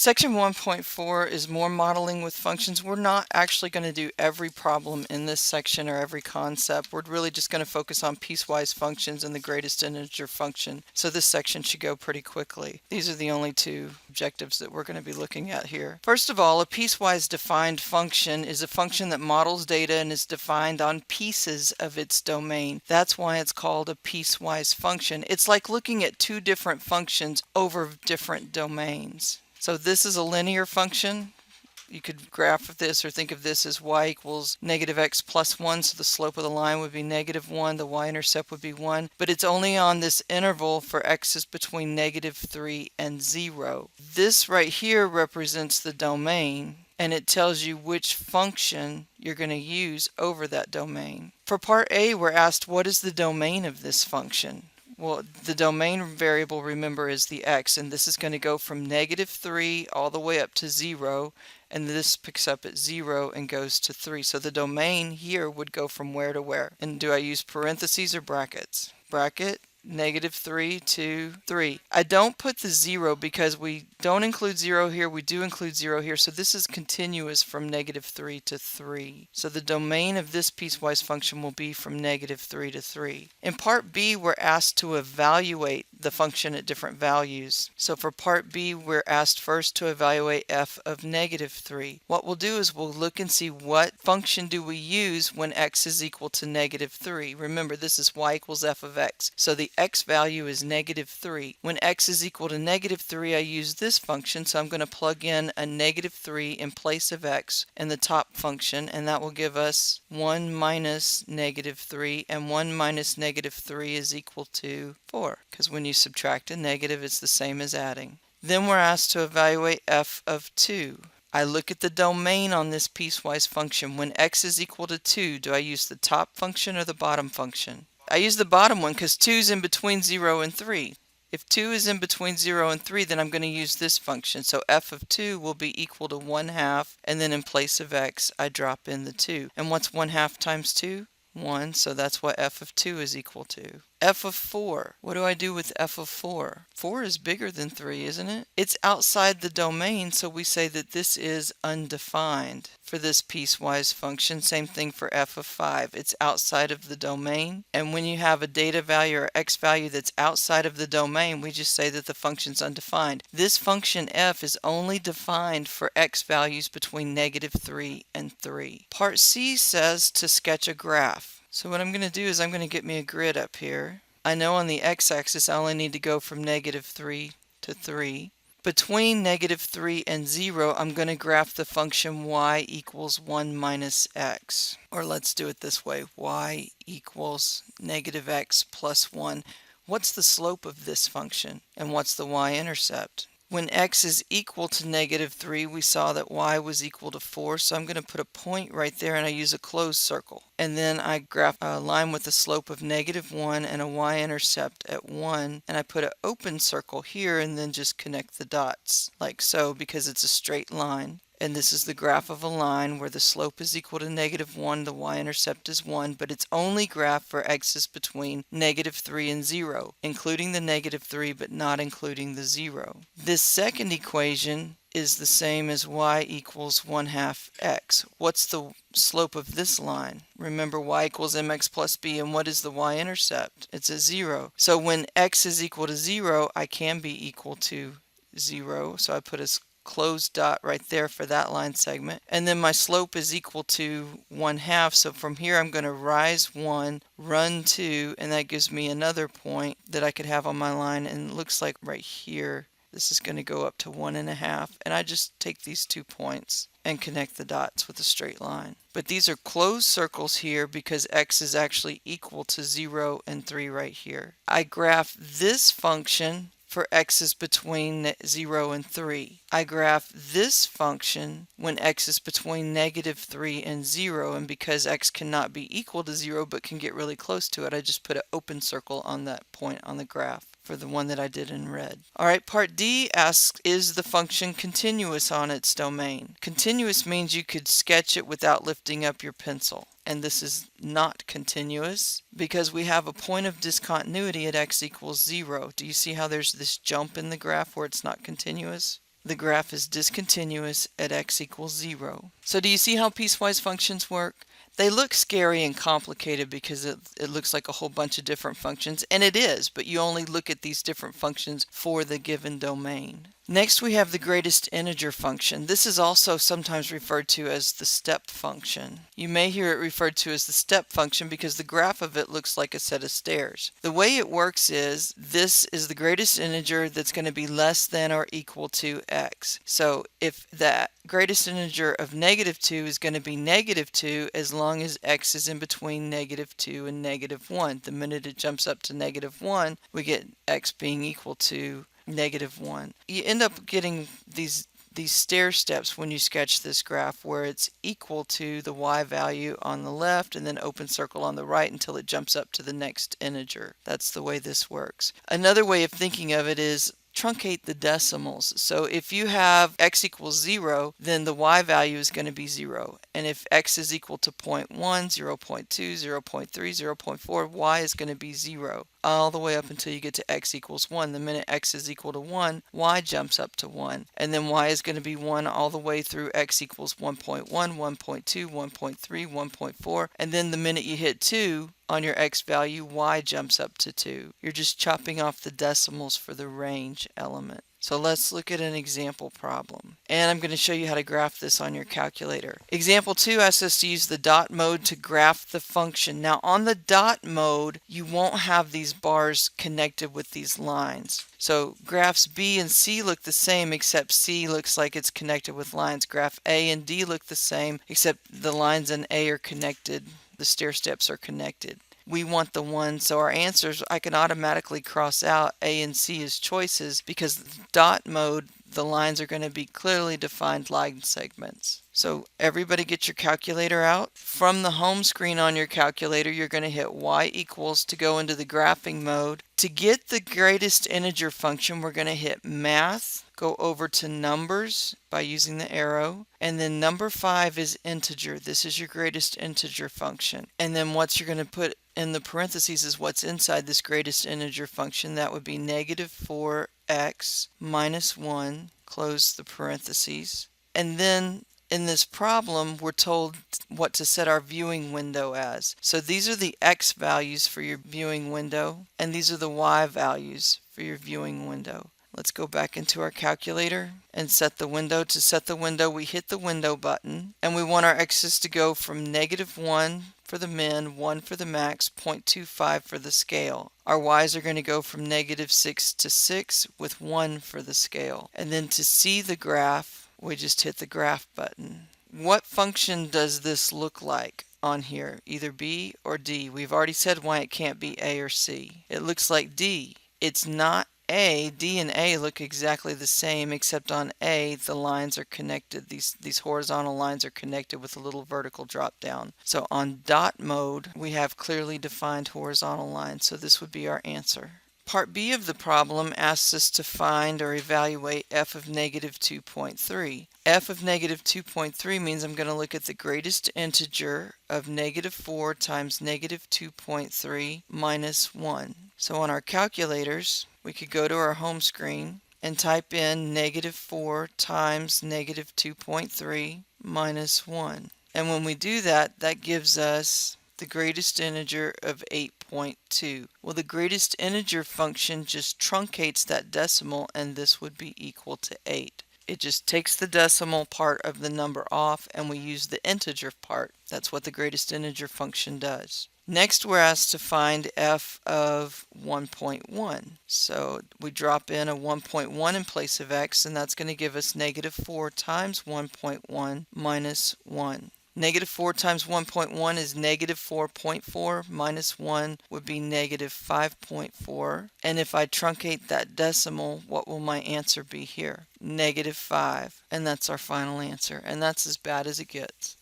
Section 1.4 is more modeling with functions. We're not actually going to do every problem in this section or every concept. We're really just going to focus on piecewise functions and the greatest integer function. So this section should go pretty quickly. These are the only two objectives that we're going to be looking at here. First of all, a piecewise defined function is a function that models data and is defined on pieces of its domain. That's why it's called a piecewise function. It's like looking at two different functions over different domains. So this is a linear function. You could graph this or think of this as y equals negative x plus 1, so the slope of the line would be negative 1, the y-intercept would be 1, but it's only on this interval for x is between negative 3 and 0. This right here represents the domain, and it tells you which function you're going to use over that domain. For part A, we're asked what is the domain of this function? Well, the domain variable, remember, is the x, and this is going to go from negative 3 all the way up to 0, and this picks up at 0 and goes to 3. So the domain here would go from where to where? And do I use parentheses or brackets? Bracket, negative 3 to 3. I don't put the 0 because we don't include 0 here, we do include 0 here, so this is continuous from negative 3 to 3. So the domain of this piecewise function will be from negative 3 to 3. In part B, we're asked to evaluate the function at different values. So for part B, we're asked first to evaluate f of negative 3. What we'll do is we'll look and see what function do we use when x is equal to negative 3. Remember, this is y equals f of x. So the x value is negative 3. When x is equal to negative 3, I use this function, so I'm going to plug in a negative 3 in place of x in the top function, and that will give us 1 minus negative 3, and 1 minus negative 3 is equal to 4, because when you subtract a negative, it's the same as adding. Then we're asked to evaluate f of 2. I look at the domain on this piecewise function. When x is equal to 2, do I use the top function or the bottom function? I use the bottom one because 2 is in between 0 and 3. If 2 is in between 0 and 3, then I'm going to use this function. So f of 2 will be equal to 1/2, and then in place of x, I drop in the 2. And what's 1/2 times 2? 1, so that's what f of 2 is equal to. F of 4. What do I do with f of 4? 4 is bigger than 3, isn't it? It's outside the domain, so we say that this is undefined for this piecewise function. Same thing for f of 5. It's outside of the domain, and when you have a data value or x value that's outside of the domain, we just say that the function's undefined. This function f is only defined for x values between negative 3 and 3. Part C says to sketch a graph. So what I'm going to do is I'm going to get me a grid up here. I know on the x-axis I only need to go from negative 3 to 3. Between negative 3 and 0, I'm going to graph the function y equals 1 minus x. Or let's do it this way, y equals negative x plus 1. What's the slope of this function? And what's the y-intercept? When x is equal to negative 3, we saw that y was equal to 4, so I'm going to put a point right there and I use a closed circle. And then I graph a line with a slope of negative 1 and a y-intercept at 1, and I put an open circle here and then just connect the dots, like so, because it's a straight line. And this is the graph of a line where the slope is equal to negative 1, the y-intercept is 1, but it's only graph for x's between negative 3 and 0, including the negative 3 but not including the 0. This second equation is the same as y equals 1/2 x. What's the slope of this line? Remember, y equals mx plus b, and what is the y-intercept? It's a 0. So when x is equal to 0, I can be equal to 0, so I put a closed dot right there for that line segment, and then my slope is equal to 1/2, so from here I'm going to rise 1, run 2, and that gives me another point that I could have on my line, and it looks like right here this is going to go up to 1.5, and I just take these 2 points and connect the dots with a straight line. But these are closed circles here because x is actually equal to 0 and 3 right here. I graph this function for x's between 0 and 3. I graph this function when x is between negative 3 and 0, and because x cannot be equal to 0 but can get really close to it, I just put an open circle on that point on the graph for the one that I did in red. Alright, part D asks, is the function continuous on its domain? Continuous means you could sketch it without lifting up your pencil. And this is not continuous because we have a point of discontinuity at x equals 0. Do you see how there's this jump in the graph where it's not continuous? the graph is discontinuous at x equals 0. So do you see how piecewise functions work? They look scary and complicated because it looks like a whole bunch of different functions, and it is, but you only look at these different functions for the given domain. Next, we have the greatest integer function. This is also sometimes referred to as the step function. You may hear it referred to as the step function because the graph of it looks like a set of stairs. The way it works is this is the greatest integer that's going to be less than or equal to x. So if that greatest integer of -2 is going to be -2 as long as x is in between -2 and -1. The minute it jumps up to -1, we get x being equal to -1. You end up getting these stair steps when you sketch this graph where it's equal to the y value on the left and then open circle on the right until it jumps up to the next integer. That's the way this works. Another way of thinking of it is truncate the decimals. So if you have x equals 0, then the y value is going to be 0. And if x is equal to 0.1, 0.2, 0.3, 0.4, y is going to be 0. All the way up until you get to x equals 1. The minute x is equal to 1, y jumps up to 1. And then y is going to be 1 all the way through x equals 1.1, 1.2, 1.3, 1.4. And then the minute you hit 2, on your x value, y jumps up to 2. You're just chopping off the decimals for the range element. So let's look at an example problem. And I'm going to show you how to graph this on your calculator. Example 2 asks us to use the dot mode to graph the function. Now on the dot mode, you won't have these bars connected with these lines. So graphs B and C look the same, except C looks like it's connected with lines. Graph A and D look the same, except the lines in A are connected. The stair steps are connected. We want the one, so our answers, I can automatically cross out A and C as choices because dot mode, the lines are going to be clearly defined line segments. So everybody get your calculator out. From the home screen on your calculator, you're going to hit y equals to go into the graphing mode. To get the greatest integer function, we're going to hit math, go over to numbers by using the arrow, and then number 5 is integer. This is your greatest integer function. And then what you're going to put in the parentheses is what's inside this greatest integer function. That would be -4x minus 1, close the parentheses. And then in this problem, we're told what to set our viewing window as. So these are the x values for your viewing window, and these are the y values for your viewing window. Let's go back into our calculator and set the window. To set the window, we hit the window button, and we want our x's to go from -1 for the min, 1 for the max, 0.25 for the scale. Our y's are going to go from -6 to 6 with 1 for the scale. And then to see the graph, we just hit the graph button. What function does this look like on here? Either B or D. We've already said why it can't be A or C. It looks like D. It's not A. D and A look exactly the same, except on A the lines are connected. These horizontal lines are connected with a little vertical drop down. So on dot mode we have clearly defined horizontal lines, so this would be our answer. Part B of the problem asks us to find or evaluate f of -2.3. f of -2.3 means I'm going to look at the greatest integer of -4 times -2.3 minus 1. So on our calculators, we could go to our home screen and type in -4 times -2.3 minus 1. And when we do that, that gives us the greatest integer of 8.2. Well, the greatest integer function just truncates that decimal, and this would be equal to 8. It just takes the decimal part of the number off, and we use the integer part. That's what the greatest integer function does. Next, we're asked to find f of 1.1. So we drop in a 1.1 in place of x, and that's going to give us -4 times 1.1 minus 1. -4 times 1.1 is -4.4 minus 1 would be -5.4. And if I truncate that decimal, what will my answer be here? -5. And that's our final answer. And that's as bad as it gets.